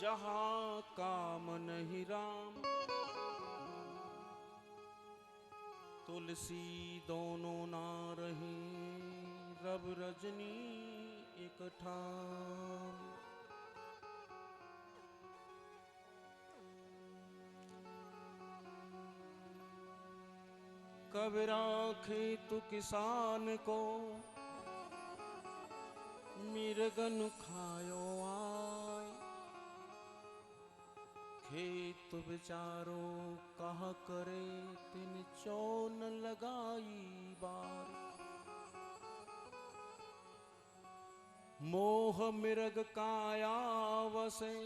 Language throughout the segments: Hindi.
जहाँ काम नहीं राम, तुलसी दोनों ना रहे, रब रजनी एक ठाम। कब राखे तू किसान को, मिर्गन खायो आय। खेत बेचारो कहा करे, तिन चौन लगाई बार। मोह मिर्ग काया वसे,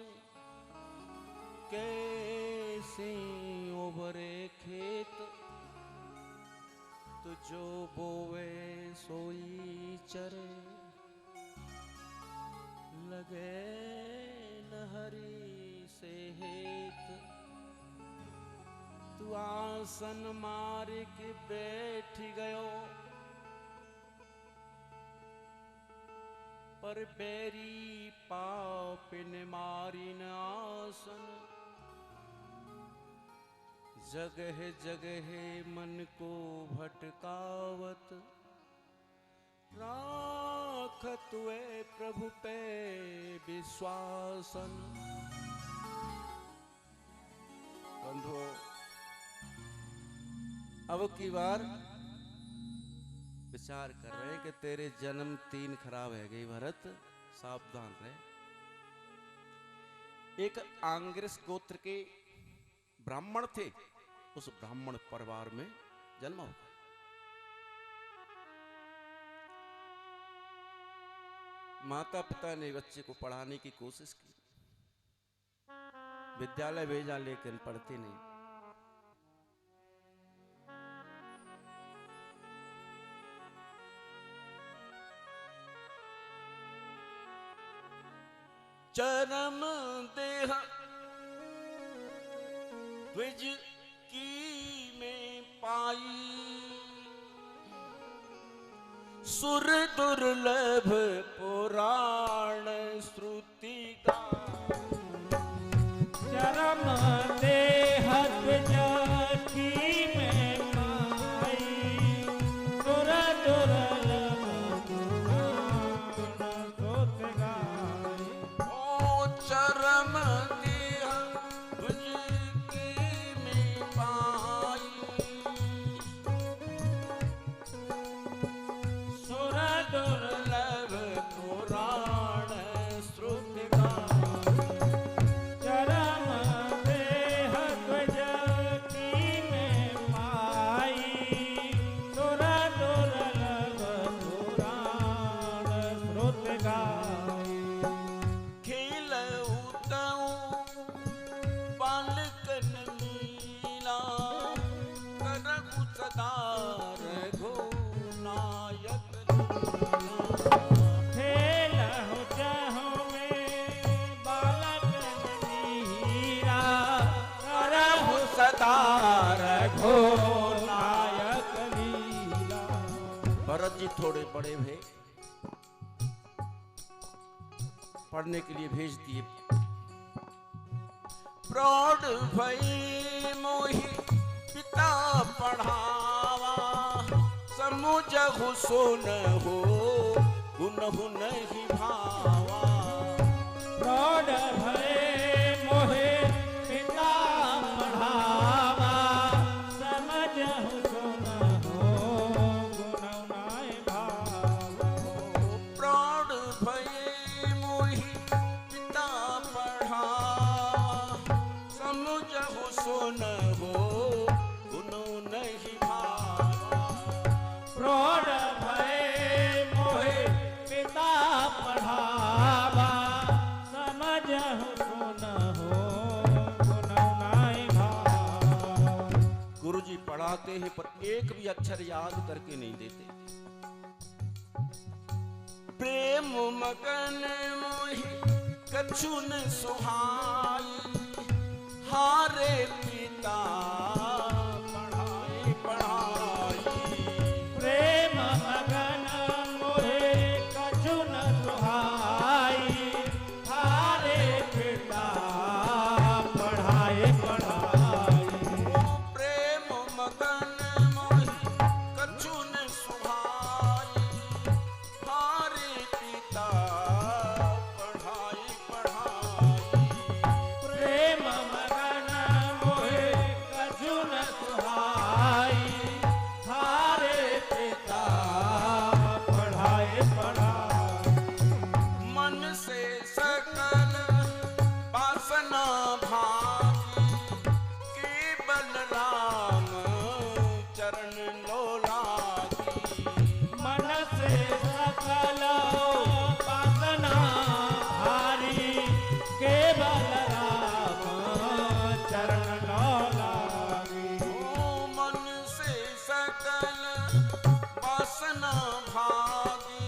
कैसे उबरे खेत। तो जो बोवे सोई चरे, लगे न हरी से हेत। तू आसन मार के बैठ गयो, पर बैरी पापिन मारी न आसन। जगह जगह मन को भटकावत, राख तुए प्रभु पे विश्वासन। बंधुओं, अब की बार विचार कर रहे कि तेरे जन्म 3 खराब है गई भरत, सावधान रहे। एक आंग्रस गोत्र के ब्राह्मण थे, उस ब्राह्मण परिवार में जन्म हो गया। माता पिता ने बच्चे को पढ़ाने की कोशिश की, विद्यालय भेजा लेकिन पढ़ते नहीं। चरम देह द्विज की में पाई, सुर दुर्लभ पुराण श्रुति का। चरम देह द्विज की में पाई, सुर दुर्लभ पुराण श्रुति गाई। ओ चरम देह द्विज की में पाई, सुर दुर्लभ पुराण श्रुति गाई। चरम देह द्विज की में पाई, सुर दुर्लभ पुराण श्रुति गाई। खेलऊतऊ बालकन लीला, करहु सदा रघुनायक लीला। खेलहु चहु में बालक नीरा, करहु सदा रघुनायक लीला। भरत जी थोड़े बड़े भे, पढ़ने के लिए भेज दिए। प्रौढ़ भई मोहि पिता पढ़ावा, समुझहु सुनहु गुनहु नहीं भावा। प्रौढ़ भये मोहे पिता पढ़ावा, समझहु सुनहु गुनहु नाय भावा। प्रौढ़ भये मोहि पिता पढ़ावा, समुझहु सुनहु गुनहु नहीं भावा। प्रौढ़ भये मोहे पिता पढ़ावा, समझहु सुनहु गुनहु नाय भावा। गुरुजी पढ़ाते हैं पर एक भी अक्षर याद करके नहीं देते। प्रेम मगन मोहि कछु न सुहाई, हारे पिता पढ़ाई पढ़ाई। प्रेम मगन मोहे कछु न सुहाई, हारे पिता वासना भागी केवल राम चरण लो लागी। मन से सकल वासना भारी केवल राम चरण लो लागी। ओ मन से सकल वासना भागी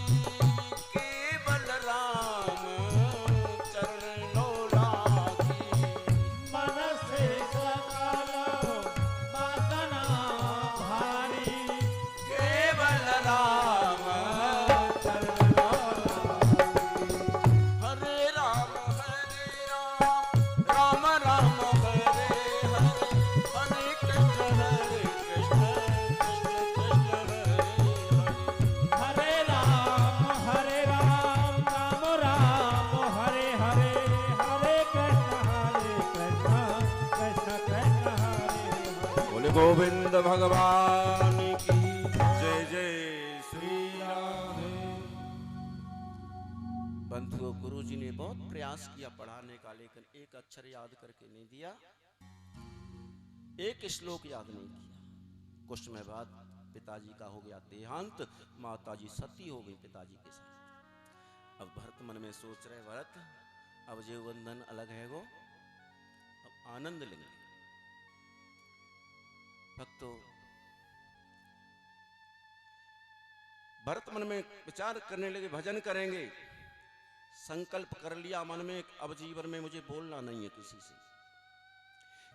केवल राम चरण लो लागी। मन से सकल वासना भारी केवल राम चरण लो लागी। हरे राम राम राम हरे हरे हरे कृष्ण कृष्ण कृष्ण हरे हरे। हरे राम राम हरे हरे हरे कृष्ण कृष्ण कृष्ण हरे हरे। बोले गोविंद भगवान की जय जय श्री राम। बंधुओं, गुरु जी ने बहुत प्रयास किया पढ़ाने का, लेकिन एक अक्षर याद करके नहीं दिया, एक श्लोक याद नहीं किया। कुछ समय बाद पिताजी का हो गया देहांत, माताजी सती हो गई पिताजी के साथ। अब भरत मन में सोच रहे, भरत अब जीव बंधन अलग है गो, अब आनंद लेंगे। भक्तों, भरत मन में विचार करने लगे, भजन करेंगे। संकल्प कर लिया मन में, अब जीवन में मुझे बोलना नहीं है किसी से,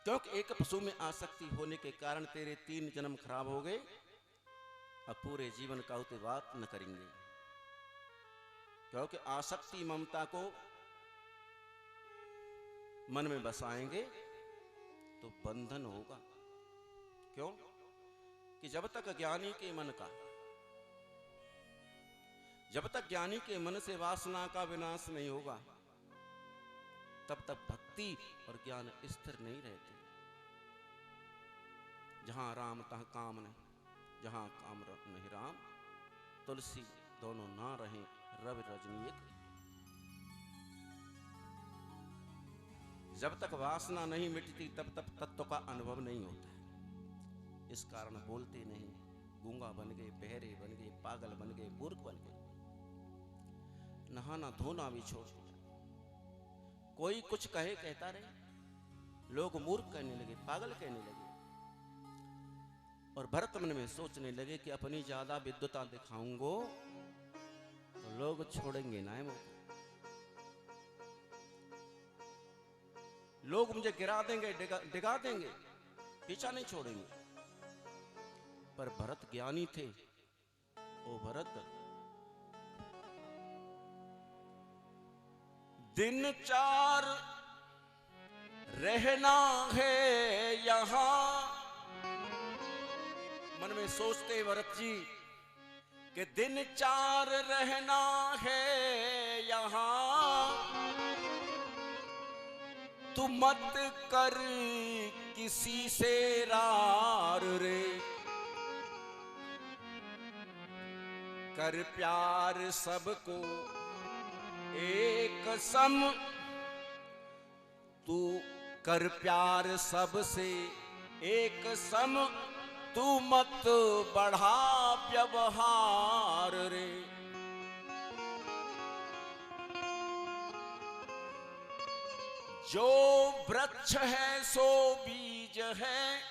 क्योंकि एक पशु में आसक्ति होने के कारण तेरे 3 जन्म खराब हो गए। अब पूरे जीवन का उते बात न करेंगे, क्योंकि आसक्ति ममता को मन में बसाएंगे तो बंधन होगा। क्यों? कि जब तक ज्ञानी के मन का, जब तक ज्ञानी के मन से वासना का विनाश नहीं होगा, तब तक भक्ति और ज्ञान स्थिर नहीं रहते। जहां राम तहां काम नहीं, जहां काम नहीं राम, तुलसी दोनों ना रहे रवि रजनी एक। जब तक वासना नहीं मिटती तब तक तत्व का अनुभव नहीं होता है। इस कारण बोलते नहीं, गूंगा बन गए, बहरे बन गए, पागल बन गए, मूर्ख बन गए। नहाना धोना भी छोड़ दिया। कोई कुछ कहे कहता रहे, लोग मूर्ख कहने लगे, पागल कहने लगे। और भरत मन में सोचने लगे कि अपनी ज्यादा विद्वता दिखाऊंगो तो लोग छोड़ेंगे ना मुझे, लोग मुझे गिरा देंगे, डिगा देंगे, पीछा नहीं छोड़ेंगे। पर भरत ज्ञानी थे। ओ भरत, दिन 4 रहना है यहां। मन में सोचते भरत जी कि दिन 4 रहना है यहां, तू मत कर किसी से रार रे, कर प्यार सबको एक सम, तू कर प्यार सबसे एक सम, तू मत बढ़ा व्यवहार रे। जो वृक्ष है सो बीज है,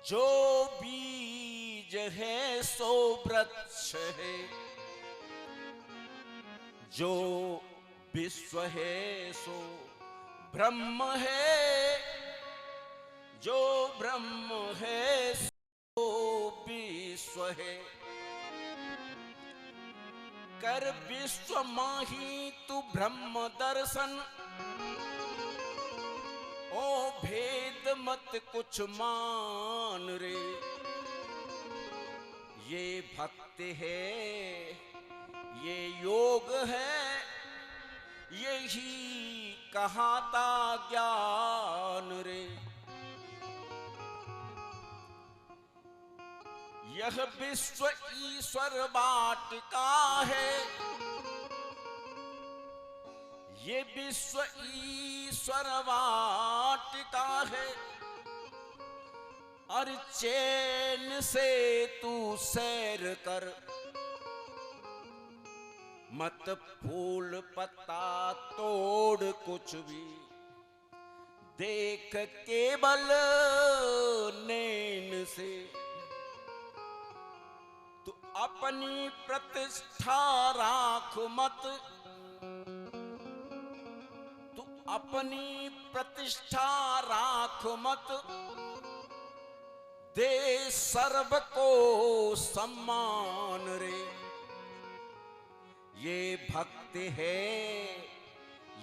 जो बीज है सो वृक्ष है, जो विश्व है सो ब्रह्म है, जो ब्रह्म है सो विश्व है। कर विश्व माही तू ब्रह्म दर्शन, ओ भेद मत कुछ मान रे। ये भक्ति है, ये योग है, यही कहाता ज्ञान रे। यह विश्व ईश्वर वाटिका है, ये विश्व ईश्वर वाटिका है, और चैन से तू सैर कर, मत फूल पत्ता तोड़ कुछ भी, देख केवल नैन से। तू अपनी प्रतिष्ठा राख मत, तू अपनी प्रतिष्ठा राख मत, दे सर्व को सम्मान रे। ये भक्ति है,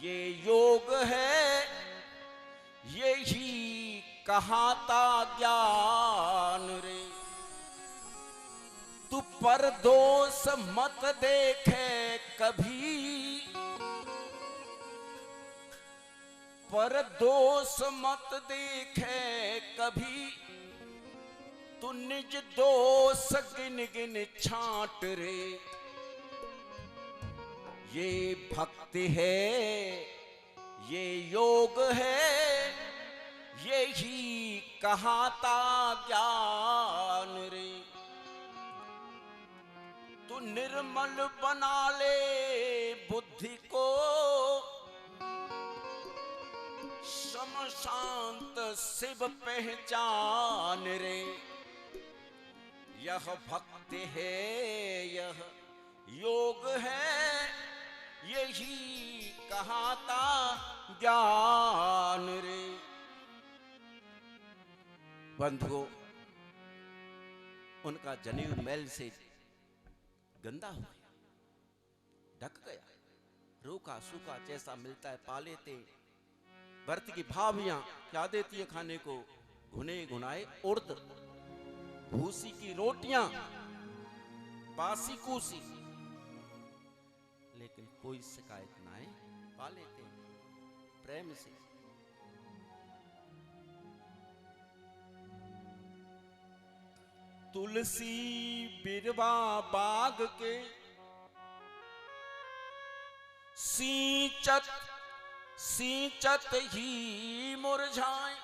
ये योग है, यही कहाता ज्ञान रे। तू पर दोष मत देखे कभी, पर दोष मत देखे कभी, तू निज दोष गिन गिन छांट रे। ये भक्ति है, ये योग है, यही कहाता ज्ञान रे। तू निर्मल बना ले बुद्धि को, सम शांत शिव पहचान रे। यह भक्ति है, यह योग है, यही कहाता ज्ञान रे। बंधुओं, उनका जनेऊ मैल से गंदा हो गया, ढक गया, रूखा सूखा जैसा मिलता है पा लेते। व्रत की भाभियां क्या देती है खाने को? घुने घुनाए उड़द, भूसी की रोटियां, बासी कूसी, लेकिन कोई शिकायत ना आए, पा लेते हैं प्रेम से। तुलसी बिरवा बाग के, सींचत सींचत ही मुरझाए,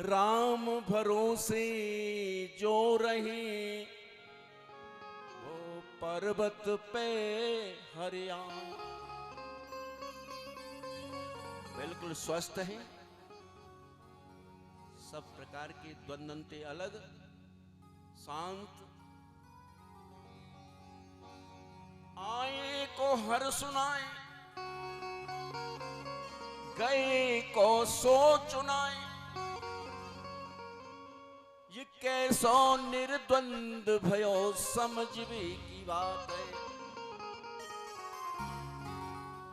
राम भरोसे जो रहे, वो पर्वत पे हरियाण। बिल्कुल स्वस्थ है, सब प्रकार के द्वंद्वंते अलग, शांत। आए को हर सुनाए, गए को सो चुनाए, ये कैसो निर्द्वंद भयो समझ भी की बात है।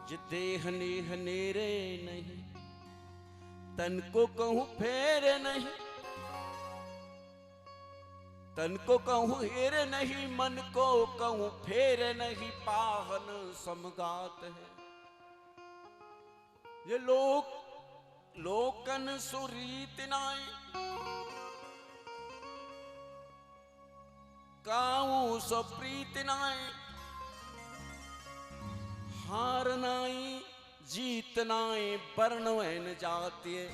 जे देह नेह नेरे नहीं, तन को कहूं फेरे नहीं, तन को कहूं हेरे नहीं, मन को कहूं फेरे नहीं, पावन समगात है। ये लोकन सुरीत नाय, काऊ सो प्रीत नाय, हार नाई जीत नाय, वर्ण वैन जातीय।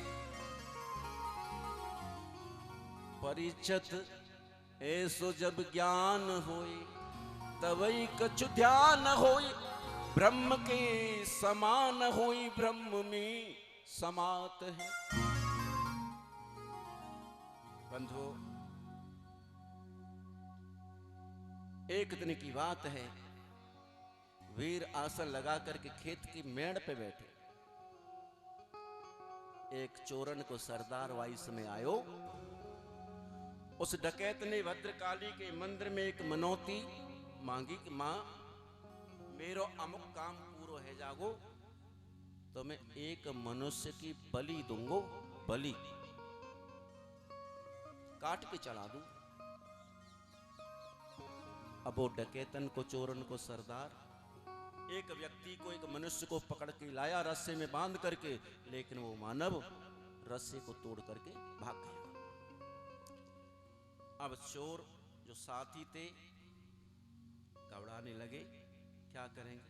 परिचत ऐसो जब ज्ञान होई, तवई कछु ध्यान होई, ब्रह्म के समान होई, ब्रह्म में समात है। बंधुओं, एक दिन की बात है, वीर आसन लगा करके खेत की मेड़ पे बैठे, एक चोरन को सरदार वाइस में आयो। उस डकैत ने भद्रकाली के मंदिर में एक मनौती मांगी कि मां, मेरो अमुक काम पूरो है जागो तो मैं एक मनुष्य की बलि दूंगो, बलि काट के चढ़ा दूं। अब वो डकैतन को, चोरन को सरदार एक व्यक्ति को, एक मनुष्य को पकड़ के लाया रस्से में बांध करके, लेकिन वो मानव रस्से को तोड़ करके भाग गया। अब चोर जो साथी थे घबराने लगे, क्या करेंगे,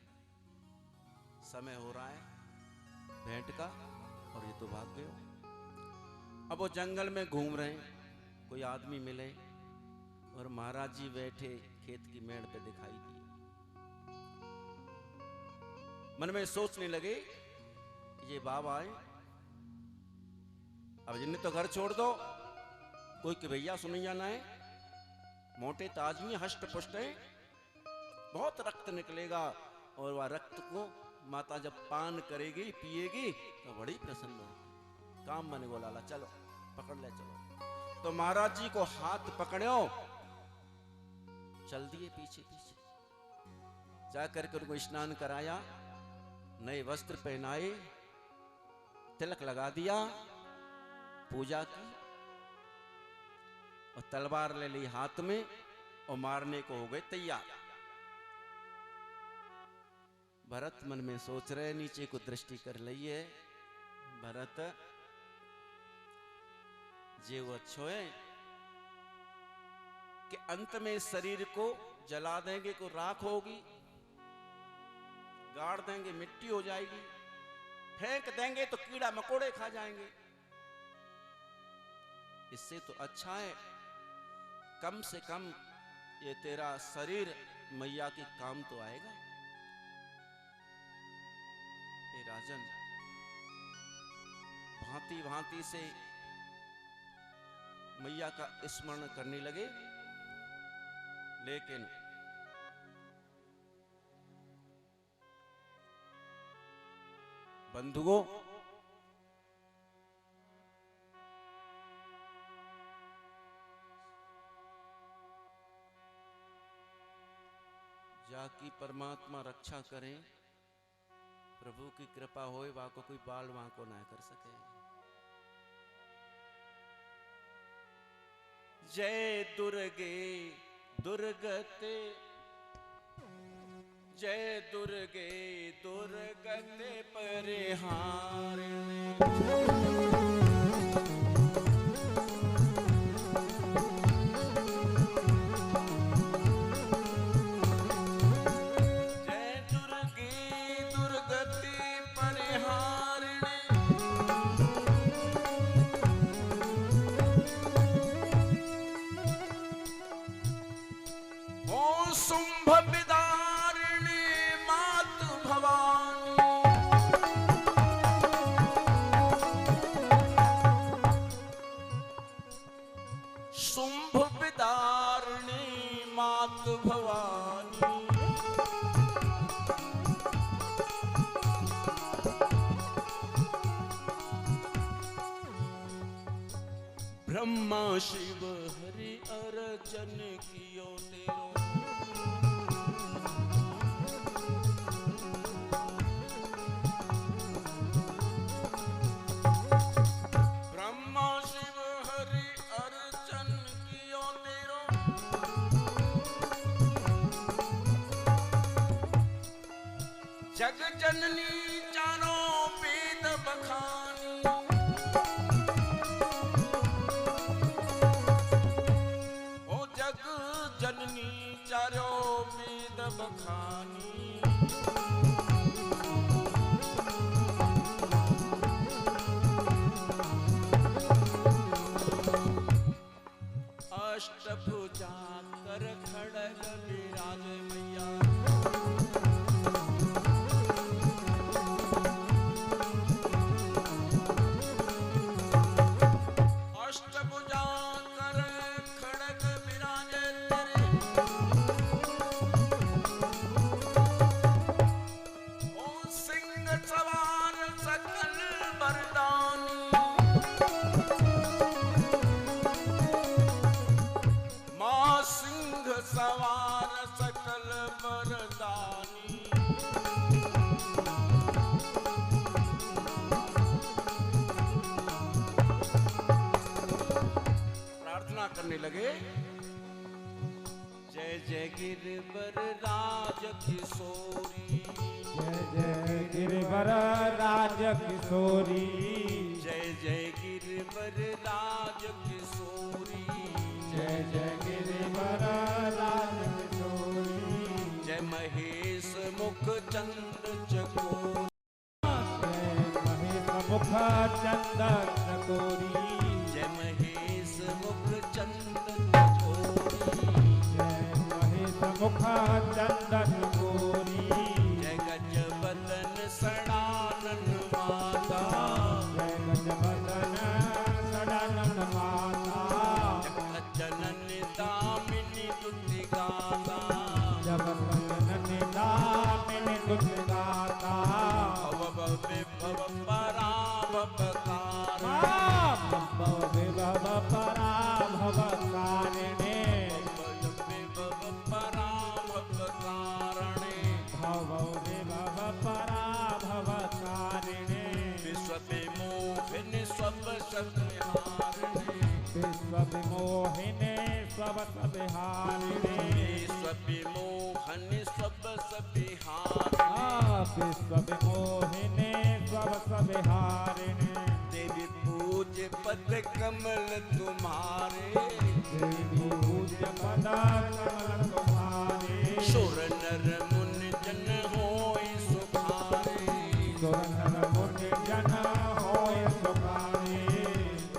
समय हो रहा है भेंट का और ये तो भाग गए हो। अब वो जंगल में घूम रहे हैं, कोई आदमी मिले और महाराज जी बैठे खेत की मेड़ पे दिखाई दिए। मन में सोचने लगे ये बाबा आए, अब जिन्हें तो घर छोड़ दो, कोई कि भैया सुनैया ना है, मोटे ताजमी हष्ट पुष्ट है, बहुत रक्त निकलेगा और वह रक्त को माता जब पान करेगी पिएगी तो बड़ी प्रसन्न होगी, काम बने को लाला, चलो पकड़ ले चलो। तो महाराज जी को हाथ पकड़ो, चल दिए पीछे पीछे, जाकर के उनको स्नान कराया, नए वस्त्र पहनाए, तिलक लगा दिया, पूजा की और तलवार ले ली हाथ में और मारने को हो गए तैयार। भरत मन में सोच रहे, नीचे को दृष्टि कर लिए, भरत जे वो अच्छो है कि अंत में शरीर को जला देंगे को राख होगी, गाड़ देंगे मिट्टी हो जाएगी, फेंक देंगे तो कीड़ा मकोड़े खा जाएंगे। इससे तो अच्छा है कम से कम ये तेरा शरीर मैया के काम तो आएगा। हे राजन, भांति भांति से मैया का स्मरण करने लगे, लेकिन बंधुओं जाकी परमात्मा रक्षा करें, प्रभु की कृपा होए, वाको कोई बाल वाको ना कर सके। जय दुर्गे दुर्गते, जय दुर्गे दुर्गते परिहारिणी। ब्रह्मा शिव हरि अर्चन कियो तेरो, ब्रह्मा शिव हरि अर्चन कियो तेरो, जग जननी चारों वेद बखानी, जननी चारों वेद बखानी। अष्टभुजा कर खड़ग विराज मैया, अष्टभुजा कर खड़ग विराज सवार सकल वरदानी, मां सिंह सवार सकल वरदानी। प्रार्थना करने लगे, जय जय गिरवर राज किशोरी, जय जय गिरिवर राज किशोरी, जय जय गिरवर राज किशोरी, जय जय गिरिवर राज किशोरी, जय महेश चंदन कोरी जय महेश मुख चंदन कोरी जय महेश मुख चंदन कोरी जय गज बदन सड़ानन माता जय गज बदन सड़ानन माता जगत जननी दामिनी दुति गाता जगत जननी दामिनी दुति गाता भव विभव पराभव तारा भव विभव पराभव तारिणे विभव पराभव तारणे भव विभव पराभव तारिणे विश्व विमोहिनी सब सत्हारिणे विश्व विमोहिने सब सबिहारिणे विश्व विमोहन सब सबिहारिणे विश्व विमोहिने सब सबिहारिणे देवी पूज्य पद कमल तुम्हारे देवी पूज्य पद कमल तुम्हारे सुर नर मुनि जन होय सुखारे सुर नर मुनि जन होय सुखारे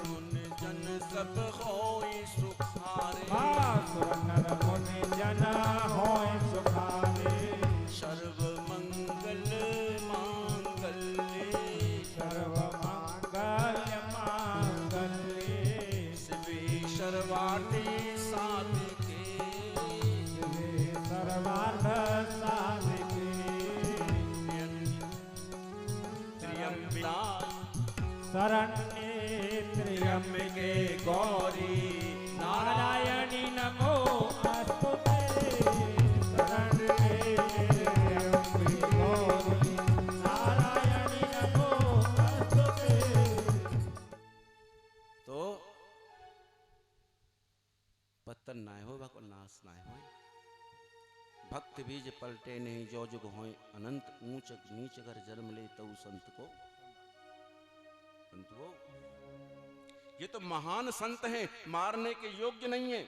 मुनि जन सब होय सुखारे सुर नर मुनि जन होय सुखारे सर्व मंगल मांगल्ये सर्व मंगल मांगल्ये शिवे सर्वार्थी साधिके शिवे सर्वार्थ साधिके त्र्यंबिका शरण्ये त्र्यंबके गौरी नारायणी नमो अस्तुते शरण्ये त्र्यंबके गौरी नारायणी नमो अस्तुते। तो पतन ना हो भको नाश ना हो भक्त बीज पलटे नहीं जो जुग होए अनंत ऊंच नीच कर जन्म ले तऊ संत को ये तो महान संत हैं, मारने के योग्य नहीं है।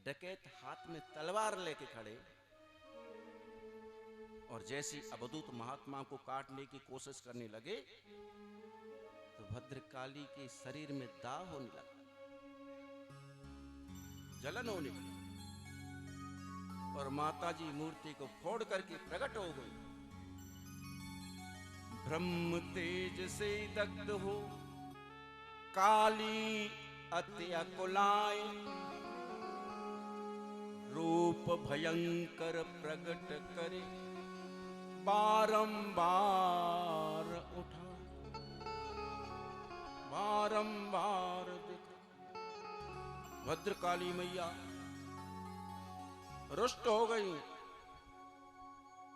डकैत हाथ में तलवार लेके खड़े और जैसी अवधूत महात्मा को काटने की कोशिश करने लगे तो भद्रकाली के शरीर में दाग होने लगा, जलन होने लगी और माताजी मूर्ति को फोड़ करके प्रकट हो गई। ब्रह्म तेज से दग्ध हो काली अति अकुलाय, रूप भयंकर प्रकट करे बारंबार उठा बारंबार दिखा। भद्रकाली मैया रुष्ट हो गई,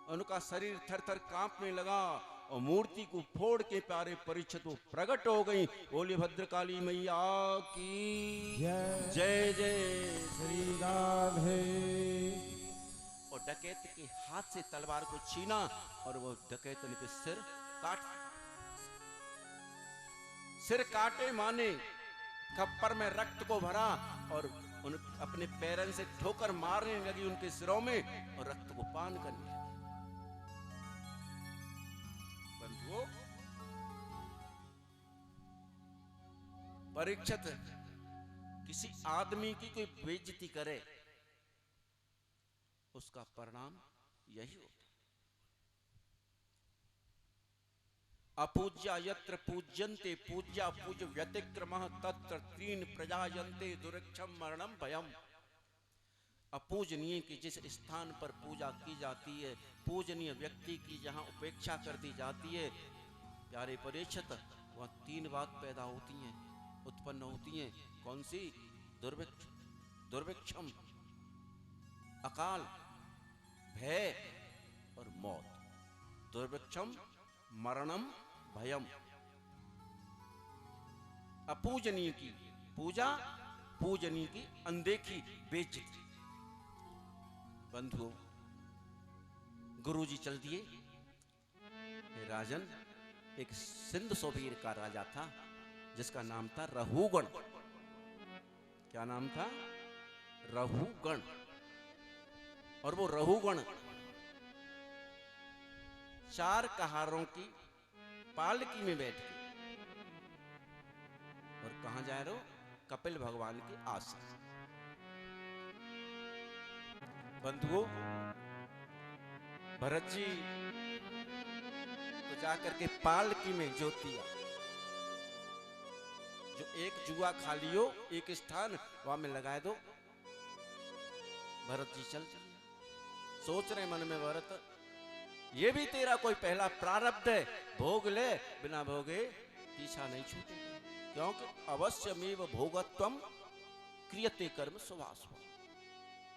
उनका शरीर थर थर कांपने लगा और मूर्ति को फोड़ के प्यारे परीक्षित वो प्रकट हो गई। बोली भद्रकाली मैया की जय जय श्री राधे। और डकैत के हाथ से तलवार को छीना और वो डकैत के सिर काटे माने खप्पर में रक्त को भरा और उन अपने पैरन से ठोकर मारने लगी उनके सिरों में और रक्त को पान करने लगी। बंधुओं, परीक्षित किसी आदमी की कोई बेइज्जती करे उसका परिणाम यही होता। अपूज्या यत्र पूज्यन्ते पूज्या पूज्य व्यतिक्रमः तत्र त्रीन प्रजायन्ते दुर्क्षम मरणम भयम्। अपूजनीय की जिस स्थान पर पूजा की जाती है, पूजनीय व्यक्ति की जहां उपेक्षा कर दी जाती है, प्यारे परीक्षित वहां तीन बात पैदा होती हैं, उत्पन्न होती हैं। कौन सी? दुर्भिक्षम, अकाल, भय और मौत। दुर्भिक्षम मरणम भयम। अपूजनीय की पूजा, पूजनीय की अनदेखी, बेइज्जती। बंधुओं, गुरुजी चल दिए। राजन, एक सिंध सोबीर का राजा था जिसका नाम था रहूगण। क्या नाम था? रहूगण। और वो रहूगण 4 कहारों की पालकी में बैठ के कहां जा रहे हो? कपिल भगवान के आश्रम। बंधुओं, भरत जी तो जाकर के पालकी में जोतिया, जो एक जुआ खा लियो एक स्थान वहां में लगा दो। भरत जी चल चले, सोच रहे मन में भरत, ये भी तेरा कोई पहला प्रारब्ध है, भोग ले, बिना भोगे पीछा नहीं छूटेगा। क्योंकि अवश्यमेव भोगत्वम क्रियते कर्म शुभाशुभ।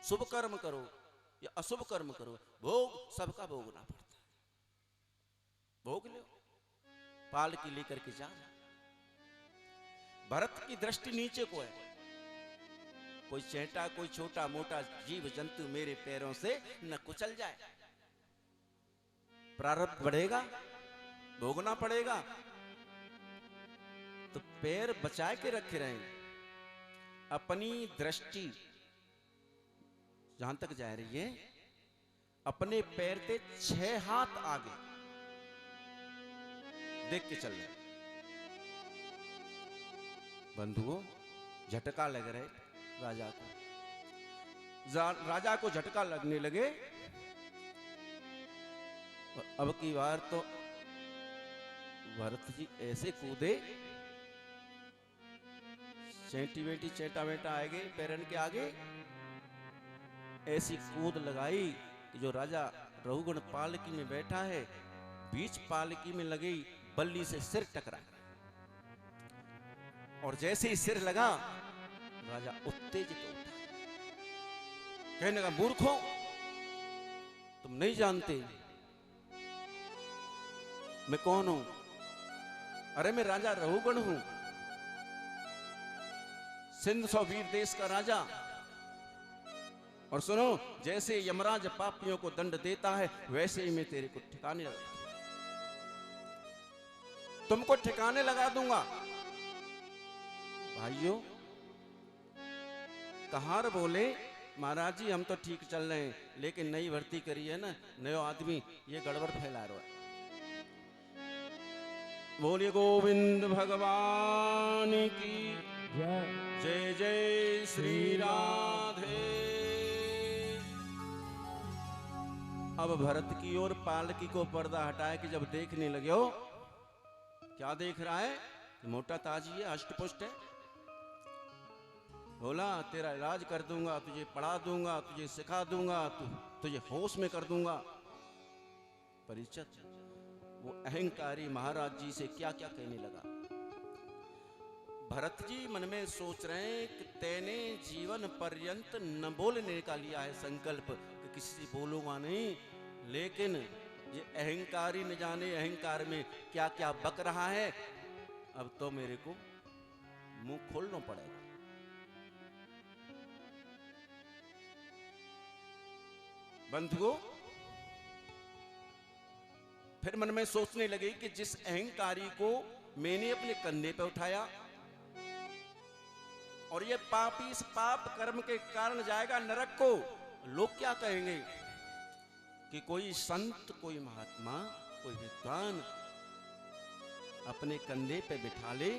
शुभ कर्म करो या अशुभ कर्म करो, भोग सबका भोगना पड़ता है। भोग लो, पालकी लेकर के जा। भरत की दृष्टि नीचे को है, कोई चेटा कोई छोटा मोटा जीव जंतु मेरे पैरों से न कुचल जाए। प्रारब्ध बढ़ेगा, भोगना पड़ेगा, तो पैर बचा के रखे रहें। अपनी दृष्टि जहां तक जा रही है, अपने पैर के 6 हाथ आगे देख के चल रहे। बंधुओं, झटका लग रहे राजा को। राजा को झटका लगने लगे। और अब की बार तो भरत जी ऐसे कूदे, चेंटी बेटी चेटा बेटा आएगे पैरन के आगे, ऐसी कूद लगाई कि जो राजा रघुगण पालकी में बैठा है, बीच पालकी में लगी बल्ली से सिर टकरा, और जैसे ही सिर लगा राजा उत्तेजित उठा, कहने लगा, मूर्खों, तुम नहीं जानते मैं कौन हूं? अरे मैं राजा रघुगण हूं, सिंध सौवीर देश का राजा। और सुनो, जैसे यमराज पापियों को दंड देता है, वैसे ही मैं तेरे को ठिकाने लगा, तुमको ठिकाने लगा दूंगा। भाइयों, कहार बोले, महाराज जी हम तो ठीक चल रहे हैं, लेकिन नई भर्ती करी है ना, नयो आदमी ये गड़बड़ फैला रहा है। बोलिए गोविंद भगवान की जय। जय जय श्री राधे। अब भरत की ओर पालकी को पर्दा हटाए कि जब देखने लगे हो, क्या देख रहा है? मोटा ताजी है, अष्टपुष्ट है। बोला, तेरा इलाज कर दूंगा, तुझे पढ़ा दूंगा, तुझे सिखा दूंगा, तुझे होश में कर दूंगा। परीक्षित वो अहंकारी महाराज जी से क्या क्या कहने लगा। भरत जी मन में सोच रहे हैं कि तेने जीवन पर्यंत न बोलने का लिया है संकल्प कि किसी से बोलूंगा नहीं, लेकिन ये अहंकारी न जाने अहंकार में क्या क्या बक रहा है। अब तो मेरे को मुंह खोलना पड़ेगा। बंधुओं, फिर मन में सोचने लगे कि जिस अहंकारी को मैंने अपने कंधे पे उठाया और ये पापी इस पाप कर्म के कारण जाएगा नरक को, लोग क्या कहेंगे कि कोई संत, कोई महात्मा, कोई विद्वान अपने कंधे पे बिठा ले।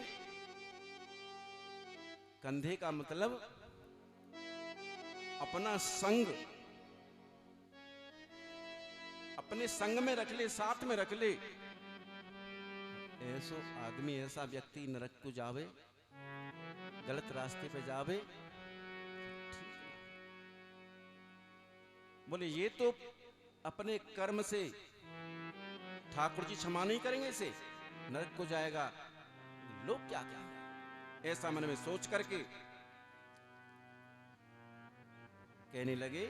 कंधे का मतलब अपना संग, अपने संग में रख ले, साथ में रख ले। ऐसो आदमी, ऐसा व्यक्ति नरक को जावे, गलत रास्ते पे जावे, बोले ये तो अपने कर्म से ठाकुर जी क्षमा नहीं करेंगे, इसे नरक को जाएगा। लोग क्या क्या, ऐसा मन में सोच करके कहने लगे,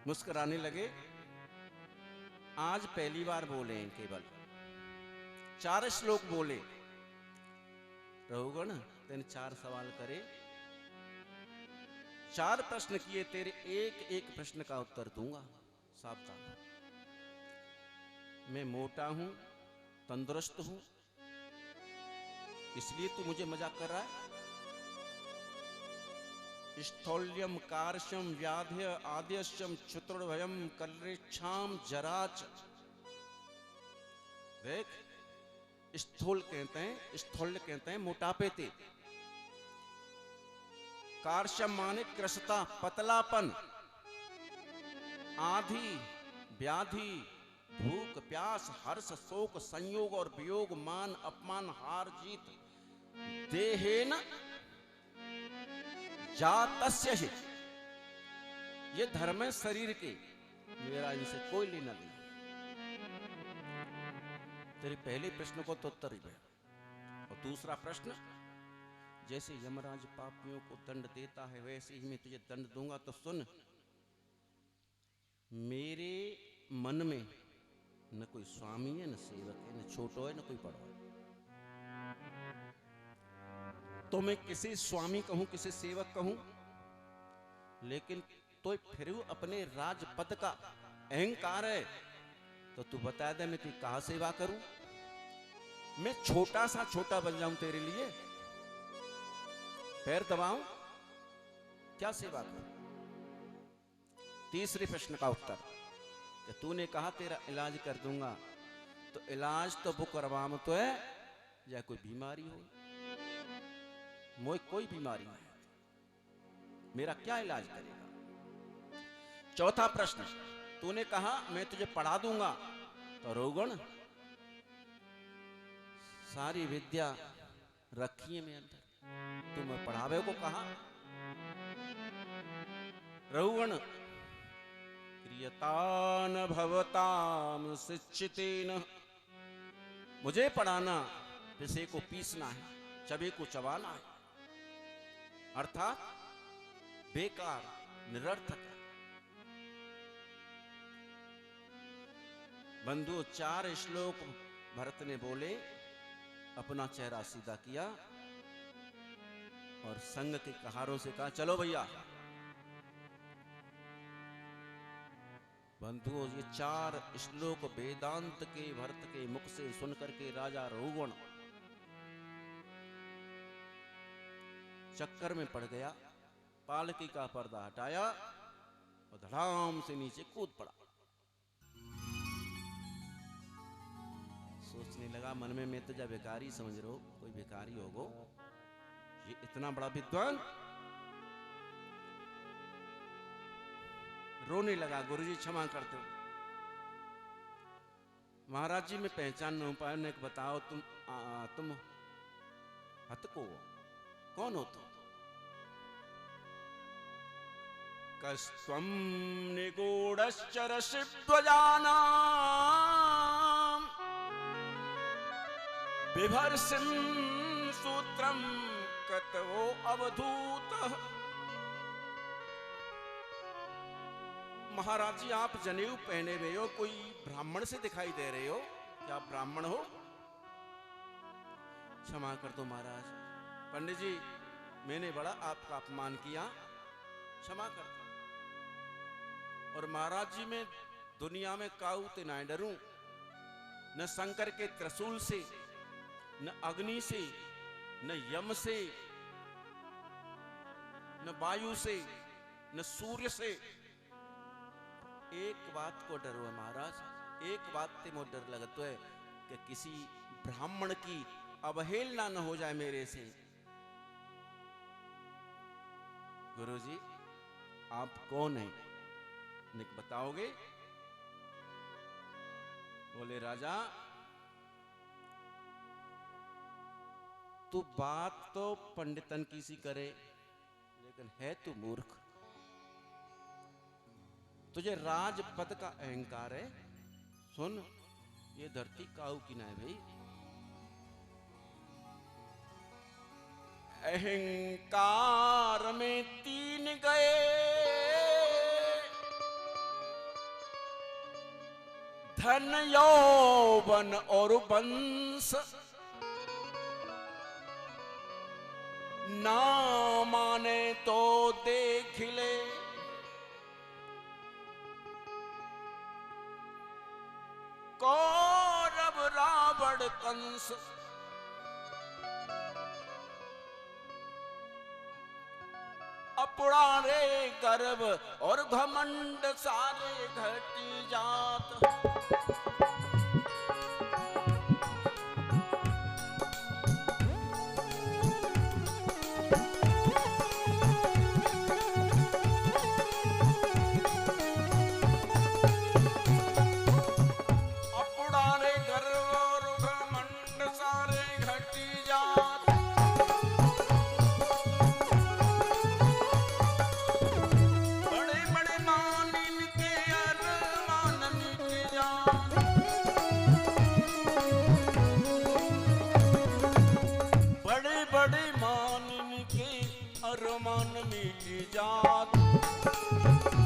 मुस्कुराने लगे। आज पहली बार बोले हैं, केवल 4 श्लोक बोले। रघुगण, तेने 4 सवाल करे, 4 प्रश्न किए, तेरे एक एक प्रश्न का उत्तर दूंगा। सावधान, मैं मोटा हूं, तंदुरुस्त हूं, इसलिए तू मुझे मजाक कर रहा है? स्थौल्यम कार्शम व्याध्य आद्यश्यम चतुर्भयम कलरेक्षाम जराच। देख, स्थूल कहते हैं, स्थूल कहते हैं मोटापे ते। कार्शम माने कृशता, पतलापन। आधि, व्याधि, भूख, प्यास, हर्ष, शोक, संयोग और वियोग, मान, अपमान, हार, जीत, देहेन जातस्य ही। ये धर्म है शरीर के, मेरा इनसे कोई लेना देना। तेरे पहले प्रश्न को तो उत्तर ही है। और दूसरा प्रश्न, जैसे यमराज पापियों को दंड देता है वैसे ही मैं तुझे दंड दूंगा। तो सुन, मेरे मन में न कोई स्वामी है, न सेवक है, न छोटो है, न कोई बड़ो है। तो मैं किसे स्वामी कहूं, किसे सेवक कहूं? लेकिन तो फिर अपने राजपद का अहंकार है। तो तू बता दे, मैं तेरी कहां सेवा करूं? मैं छोटा सा छोटा बन जाऊं तेरे लिए, पैर दबाऊं, क्या सेवा करूं? तीसरे प्रश्न का उत्तर कि तूने कहा तेरा इलाज कर दूंगा, तो इलाज तो वो करवाम तो है या कोई बीमारी हो? मोए कोई बीमारी नहीं, मेरा क्या इलाज करेगा? चौथा प्रश्न, तूने कहा मैं तुझे पढ़ा दूंगा, तो रोगण सारी विद्या रखी है मैं अंदर, तुम्हें पढ़ावे को कहा। रहुगण क्रियतान भवताम शिक्षितेन, मुझे पढ़ाना पिसे को पीसना है, चबे को चबाना है, अर्थात बेकार, निरर्थक। बंधु, 4 श्लोक भरत ने बोले, अपना चेहरा सीधा किया और संग के कहारों से कहा, चलो भैया। बंधुओं, ये 4 श्लोक वेदांत के भरत के मुख से सुनकर के राजा रहुगण चक्कर में पड़ गया, पालकी का पर्दा हटाया और धड़ाम से नीचे कूद पड़ा। सोचने लगा मन में, मैं तो जब भिखारी समझ रहा हूं, कोई भिखारी होगो, ये इतना बड़ा विद्वान। रोने लगा, गुरुजी क्षमा कर दो महाराज जी, मैं पहचान नहीं पाया। ने बताओ तुम हत को कौन हो? तुम कस्त्वं निगूढ़श्चर शिवध्वजानां बिभर्षन् सूत्रं कतवो अवधूतः। महाराज जी, आप जनेऊ पहने हुए हो, कोई ब्राह्मण से दिखाई दे रहे हो, क्या आप ब्राह्मण हो? क्षमा कर दो महाराज, पंडित जी मैंने बड़ा आपका अपमान किया, क्षमा कर दो। और महाराज जी, मैं दुनिया में काऊ ते ना डरूं, न शंकर के त्रिशूल से, न अग्नि से, न यम से, न वायु से, न सूर्य से। एक बात को डर है महाराज, एक बात ते मुझे डर लगता है कि किसी ब्राह्मण की अवहेलना न हो जाए मेरे से। गुरुजी, आप कौन हैं? निक बताओगे? बोले, राजा तू बात तो पंडितन की सी करे, लेकिन है तू मूर्ख। तुझे राजपद का अहंकार है। सुन, ये धरती काऊ की ना है भाई। अहंकार में 3 गए, धन यौवन और वंश, ना माने तो देख ले। कौरव रावण कंस, अपुरारे गर्व और घमंड सारे घट जात। पर मन मिट जात